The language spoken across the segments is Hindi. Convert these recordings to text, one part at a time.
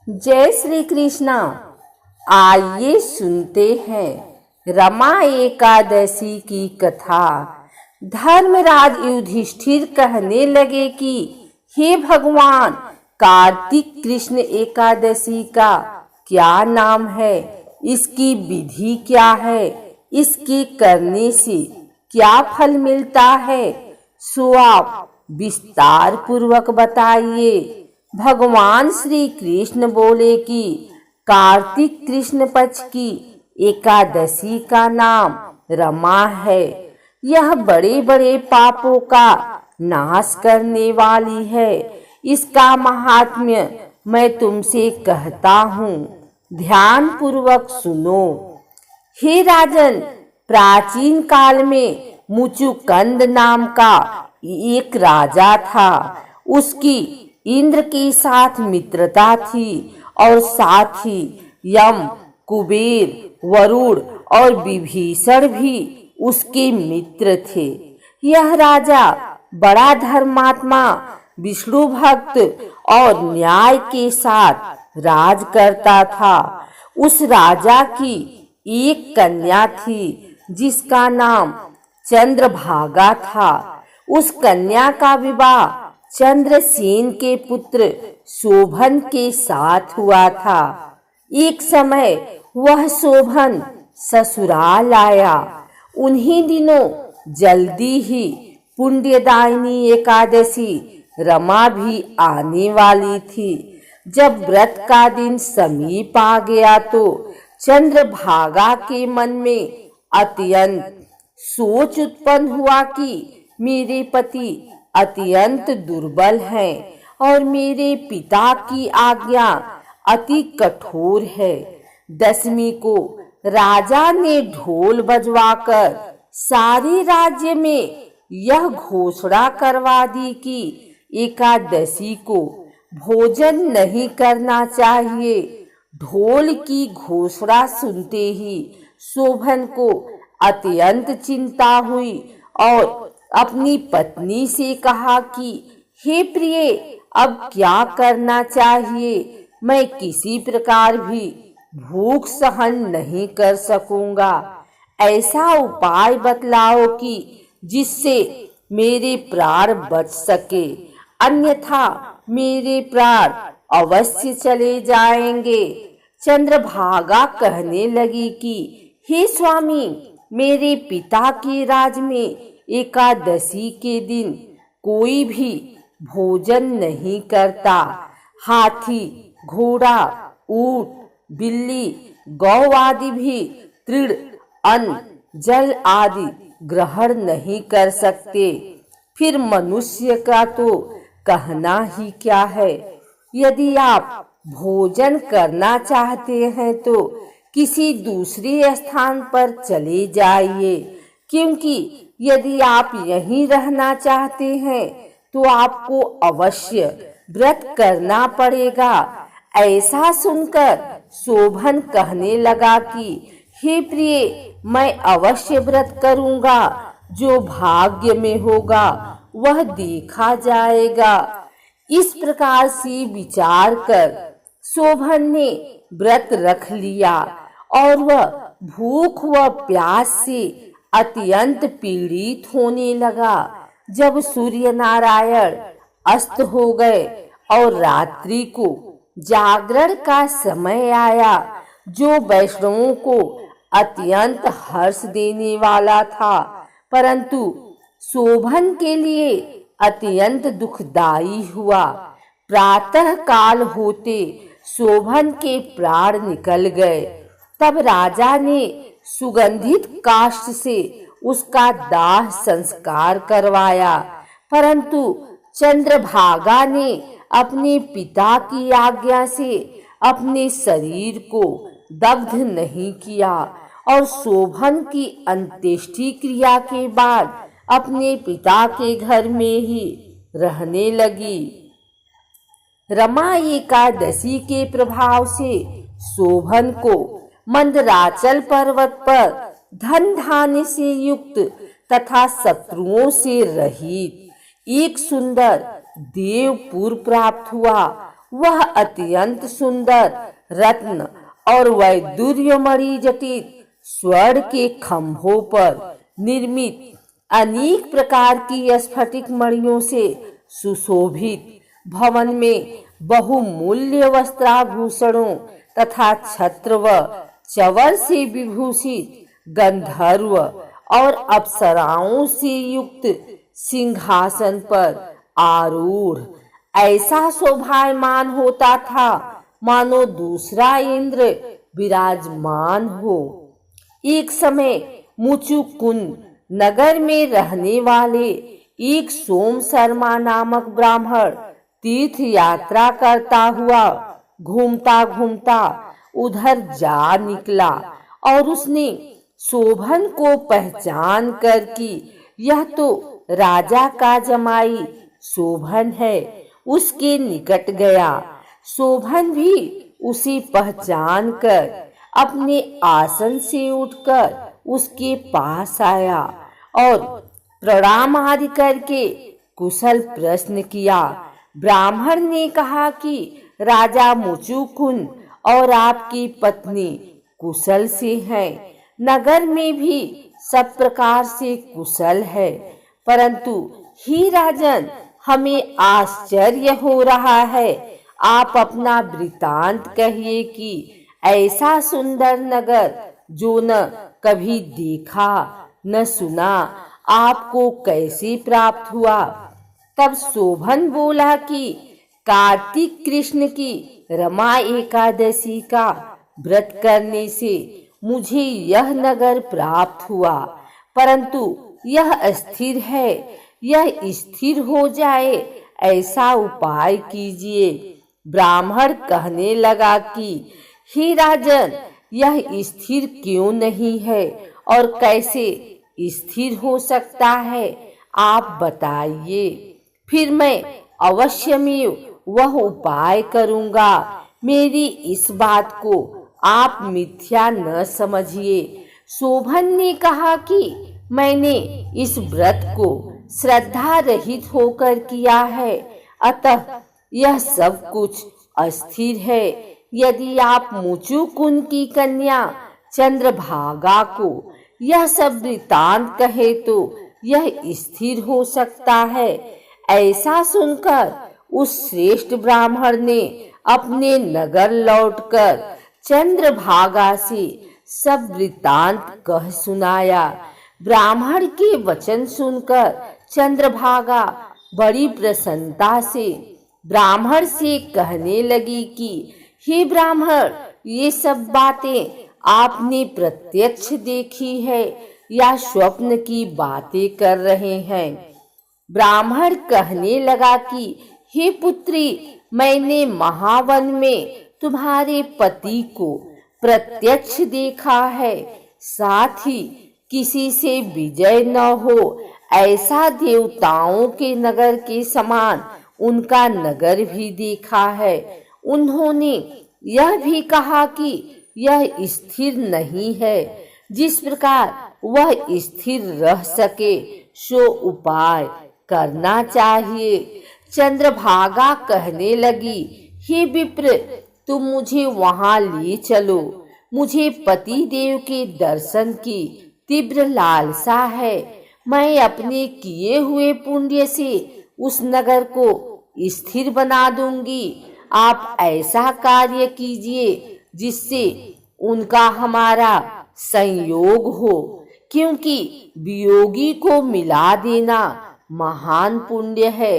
जय श्री कृष्णा। आइए सुनते हैं रमा एकादशी की कथा। धर्मराज युधिष्ठिर कहने लगे कि हे भगवान, कार्तिक कृष्ण एकादशी का क्या नाम है, इसकी विधि क्या है, इसके करने से क्या फल मिलता है, सो आप विस्तार पूर्वक बताइए। भगवान श्री कृष्ण बोले कि कार्तिक कृष्ण पक्ष की एकादशी का नाम रमा है। यह बड़े बड़े पापों का नाश करने वाली है। इसका महात्म्य मैं तुमसे कहता हूँ, ध्यान पूर्वक सुनो। हे राजन, प्राचीन काल में मुचुकंद नाम का एक राजा था। उसकी इंद्र के साथ मित्रता थी और साथ ही यम, कुबेर, वरुण और विभीषण भी उसके मित्र थे। यह राजा बड़ा धर्मात्मा, विष्णु भक्त और न्याय के साथ राज करता था। उस राजा की एक कन्या थी जिसका नाम चंद्रभागा था। उस कन्या का विवाह चंद्रसेन के पुत्र शोभन के साथ हुआ था। एक समय वह शोभन ससुराल आया। उन्हीं दिनों जल्दी ही पुण्यदायिनी एकादशी रमा भी आने वाली थी। जब व्रत का दिन समीप आ गया तो चंद्रभागा के मन में अत्यंत सोच उत्पन्न हुआ कि मेरे पति अत्यंत दुर्बल हैं और मेरे पिता की आज्ञा अति कठोर है। दशमी को राजा ने ढोल बजवाकर सारे राज्य में यह घोषणा करवा दी कि एकादशी को भोजन नहीं करना चाहिए। ढोल की घोषणा सुनते ही शोभन को अत्यंत चिंता हुई और अपनी पत्नी से कहा कि हे प्रिय, अब क्या करना चाहिए? मैं किसी प्रकार भी भूख सहन नहीं कर सकूंगा। ऐसा उपाय बतलाओ कि जिससे मेरे प्राण बच सके, अन्यथा मेरे प्राण अवश्य चले जाएंगे। चंद्रभागा कहने लगी कि हे स्वामी, मेरे पिता के राज में एकादशी के दिन कोई भी भोजन नहीं करता। हाथी, घोड़ा, ऊंट, बिल्ली, गौ आदि भी तृण, अन्न, जल आदि ग्रहण नहीं कर सकते। फिर मनुष्य का तो कहना ही क्या है। यदि आप भोजन करना चाहते हैं तो किसी दूसरे स्थान पर चले जाइए, क्योंकि यदि आप यहीं रहना चाहते हैं तो आपको अवश्य व्रत करना पड़ेगा। ऐसा सुनकर शोभन कहने लगा कि हे प्रिय, मैं अवश्य व्रत करूंगा। जो भाग्य में होगा वह देखा जाएगा। इस प्रकार से विचार कर शोभन ने व्रत रख लिया और वह भूख व प्यास से अत्यंत पीड़ित होने लगा। जब सूर्य नारायण अस्त हो गए और रात्रि को जागरण का समय आया, जो वैष्णवों को अत्यंत हर्ष देने वाला था, परंतु शोभन के लिए अत्यंत दुखदायी हुआ। प्रातः काल होते शोभन के प्राण निकल गए। तब राजा ने सुगंधित काष्ठ से उसका दाह संस्कार करवाया, परंतु चंद्रभागा ने अपने पिता की आज्ञा से अपने शरीर को दग्ध नहीं किया और शोभन की अंत्येष्टि क्रिया के बाद अपने पिता के घर में ही रहने लगी। रमा एकादशी के प्रभाव से शोभन को मंदराचल पर्वत पर धन धान्य से युक्त तथा शत्रुओं से रहित एक सुंदर देवपुर प्राप्त हुआ। वह अत्यंत सुंदर रत्न और वैदुर्यमणि जटित स्वर्ण के खंभों पर निर्मित अनेक प्रकार की स्फटिक मणियों से सुशोभित भवन में बहुमूल्य वस्त्राभूषणों तथा छत्र व चवर से विभूषित गंधर्व और अप्सराओं से युक्त सिंहासन पर आरूढ़ ऐसा शोभायमान होता था मानो दूसरा इंद्र विराजमान हो। एक समय मुचुकुंद नगर में रहने वाले एक सोम शर्मा नामक ब्राह्मण तीर्थ यात्रा करता हुआ घूमता घूमता उधर जा निकला और उसने शोभन को पहचान कर कि यह तो राजा का जमाई शोभन है, उसके निकट गया। शोभन भी उसे पहचान कर अपने आसन से उठकर उसके पास आया और प्रणाम आदि करके कुशल प्रश्न किया। ब्राह्मण ने कहा कि राजा मुचुकुंद और आपकी पत्नी कुशल से हैं, नगर में भी सब प्रकार से कुशल है, परंतु ही राजन हमें आश्चर्य हो रहा है। आप अपना वृतांत कहिए कि ऐसा सुंदर नगर जो न कभी देखा न सुना आपको कैसे प्राप्त हुआ। तब शोभन बोला कि कार्तिक कृष्ण की रमा एकादशी का व्रत करने से मुझे यह नगर प्राप्त हुआ, परंतु यह अस्थिर है, यह स्थिर हो जाए ऐसा उपाय कीजिए। ब्राह्मण कहने लगा कि हे राजन, यह स्थिर क्यों नहीं है और कैसे स्थिर हो सकता है, आप बताइए, फिर मैं अवश्यमेव वह उपाय करूंगा। मेरी इस बात को आप मिथ्या न समझिए। शोभन ने कहा कि मैंने इस व्रत को श्रद्धा रहित होकर किया है, अतः यह सब कुछ अस्थिर है। यदि आप मुचुकुंद की कन्या चंद्रभागा को यह सब वृतांत कहे तो यह स्थिर हो सकता है। ऐसा सुनकर उस श्रेष्ठ ब्राह्मण ने अपने नगर लौटकर चंद्रभागा से सब वृतांत कह सुनाया। ब्राह्मण के वचन सुनकर चंद्रभागा बड़ी प्रसन्नता से ब्राह्मण से कहने लगी कि हे ब्राह्मण, ये सब बातें आपने प्रत्यक्ष देखी है या स्वप्न की बातें कर रहे हैं। ब्राह्मण कहने लगा कि हे पुत्री, मैंने महावन में तुम्हारे पति को प्रत्यक्ष देखा है, साथ ही किसी से विजय न हो ऐसा देवताओं के नगर के समान उनका नगर भी देखा है। उन्होंने यह भी कहा कि यह स्थिर नहीं है, जिस प्रकार वह स्थिर रह सके सो उपाय करना चाहिए। चंद्रभागा कहने लगी, हे विप्र, तुम मुझे वहां ले चलो, मुझे पति देव के दर्शन की तीव्र लालसा है। मैं अपने किए हुए पुण्य से उस नगर को स्थिर बना दूंगी। आप ऐसा कार्य कीजिए जिससे उनका हमारा संयोग हो, क्योंकि वियोगी को मिला देना महान पुण्य है।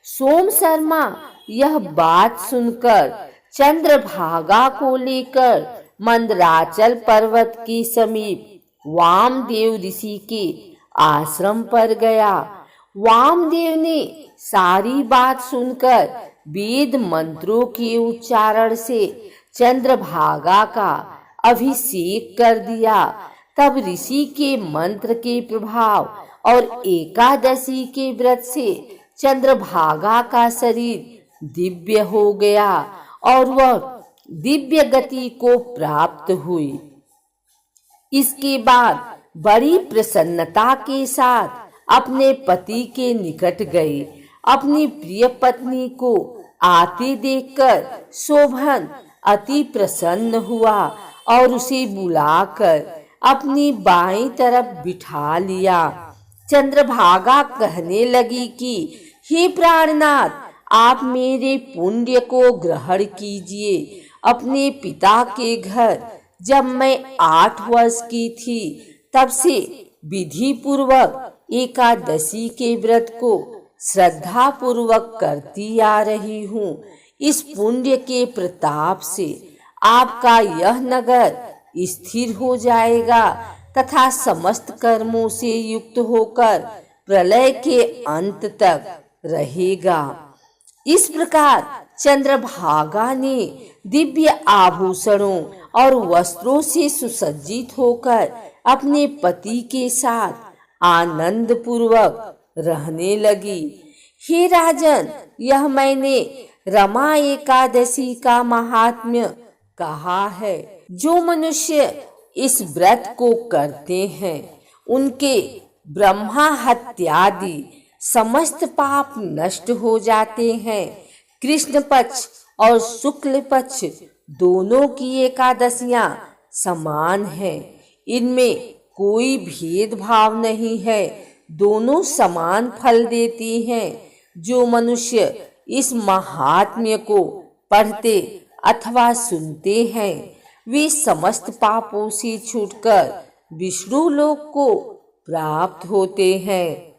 सोम शर्मा यह बात सुनकर चंद्रभागा को लेकर मंदराचल पर्वत के समीप वामदेव ऋषि के आश्रम पर गया। वामदेव ने सारी बात सुनकर वेद मंत्रों के उच्चारण से चंद्रभागा का अभिषेक कर दिया। तब ऋषि के मंत्र के प्रभाव और एकादशी के व्रत से चंद्रभागा का शरीर दिव्य हो गया और वह दिव्य गति को प्राप्त हुई। इसके बाद बड़ी प्रसन्नता के साथ अपने पति के निकट गई। अपनी प्रिय पत्नी को आते देखकर शोभन अति प्रसन्न हुआ और उसे बुलाकर अपनी बाईं तरफ बिठा लिया। चंद्रभागा कहने लगी कि हे प्राणनाथ, आप मेरे पुण्य को ग्रहण कीजिए। अपने पिता के घर जब मैं 8 वर्ष की थी तब से विधि पूर्वक एकादशी के व्रत को श्रद्धा पूर्वक करती आ रही हूँ। इस पुण्य के प्रताप से आपका यह नगर स्थिर हो जाएगा तथा समस्त कर्मों से युक्त होकर प्रलय के अंत तक रहेगा। इस प्रकार चंद्रभागा ने दिव्य आभूषणों और वस्त्रों से सुसज्जित होकर अपने पति के साथ आनंद पूर्वक रहने लगी। हे राजन, यह मैंने रमा एकादशी का महात्म्य कहा है। जो मनुष्य इस व्रत को करते हैं उनके ब्रह्मा हत्यादि समस्त पाप नष्ट हो जाते हैं। कृष्ण पक्ष और शुक्ल पक्ष दोनों की एकादशियां समान हैं। इनमें कोई भेदभाव नहीं है, दोनों समान फल देती हैं। जो मनुष्य इस महात्म्य को पढ़ते अथवा सुनते हैं वे समस्त पापों से छूटकर विष्णु लोक को प्राप्त होते हैं।